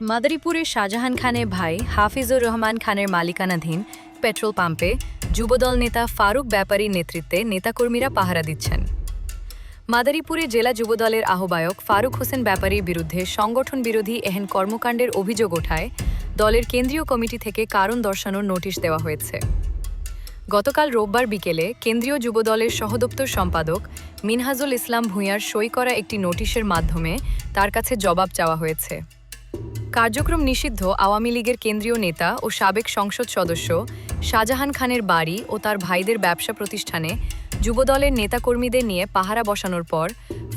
মাদারীপুরে শাহজাহান খানের ভাই হাফিজুর রহমান খানের মালিকানাধীন পেট্রোল পাম্পে যুবদল নেতা ফারুক ব্যাপারীর নেতৃত্বে নেতাকর্মীরা পাহারা দিচ্ছেন। মাদারীপুরে জেলা যুবদলের আহ্বায়ক ফারুক হোসেন ব্যাপারীর বিরুদ্ধে সংগঠন বিরোধী এহেন কর্মকাণ্ডের অভিযোগ ওঠায় দলের কেন্দ্রীয় কমিটি থেকে কারণ দর্শানোর নোটিশ দেওয়া হয়েছে। গতকাল রোববার বিকেলে কেন্দ্রীয় যুবদলের সহদপ্তর সম্পাদক মিনহাজুল ইসলাম ভূঁইয়ার সই করা একটি নোটিশের মাধ্যমে তার কাছে জবাব চাওয়া হয়েছে। কার্যক্রম নিষিদ্ধ আওয়ামী লীগের কেন্দ্রীয় নেতা ও সাবেক সংসদ সদস্য শাহজাহান খানের বাড়ি ও তার ভাইদের ব্যবসা প্রতিষ্ঠানে যুবদলের নেতাকর্মীদের নিয়ে পাহারা বসানোর পর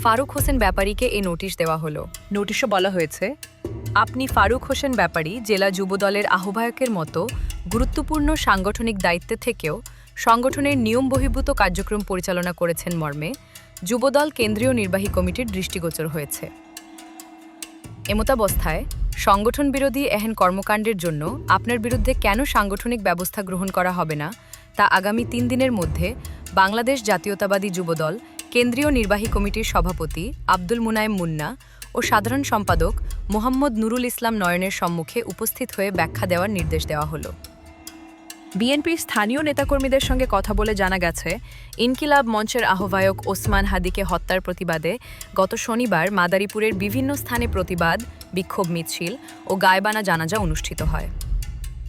ফারুক হোসেন ব্যাপারীকে এই নোটিশ দেওয়া হলো। নোটিশে বলা হয়েছে, আপনি ফারুক হোসেন ব্যাপারী জেলা যুবদলের আহ্বায়কের মতো গুরুত্বপূর্ণ সাংগঠনিক দায়িত্বে থেকেও সংগঠনের নিয়ম বহির্ভূত কার্যক্রম পরিচালনা করেছেন মর্মে যুবদল কেন্দ্রীয় নির্বাহী কমিটির দৃষ্টিগোচর হয়েছে। এমতাবস্থায় সংগঠন বিরোধী এহেন কর্মকাণ্ডের জন্য আপনার বিরুদ্ধে কেন সাংগঠনিক ব্যবস্থা গ্রহণ করা হবে না তা আগামী 3 দিনের মধ্যে বাংলাদেশ জাতীয়তাবাদী যুবদল কেন্দ্রীয় নির্বাহী কমিটির সভাপতি আব্দুল মুনায়েম মুন্না ও সাধারণ সম্পাদক মোহাম্মদ নুরুল ইসলাম নয়নের সম্মুখে উপস্থিত হয়ে ব্যাখ্যা দেওয়ার নির্দেশ দেওয়া হলো। বিএনপির স্থানীয় নেতাকর্মীদের সঙ্গে কথা বলে জানা গেছে, ইনকিলাব মঞ্চের আহ্বায়ক ওসমান হাদিকে হত্যার প্রতিবাদে গত শনিবার মাদারীপুরের বিভিন্ন স্থানে প্রতিবাদ, বিক্ষোভ মিছিল ও গায়বানা জানাজা অনুষ্ঠিত হয়।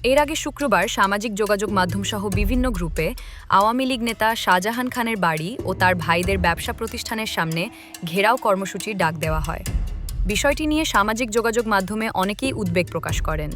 এর আগে শুক্রবার সামাজিক যোগাযোগ মাধ্যমসহ বিভিন্ন গ্রুপে আওয়ামী লীগ নেতা শাহজাহান খানের বাড়ি ও তার ভাইদের ব্যবসা প্রতিষ্ঠানের সামনে ঘেরাও কর্মসূচির ডাক দেওয়া হয়। বিষয়টি নিয়ে সামাজিক যোগাযোগ মাধ্যমে অনেকেই উদ্বেগ প্রকাশ করেন।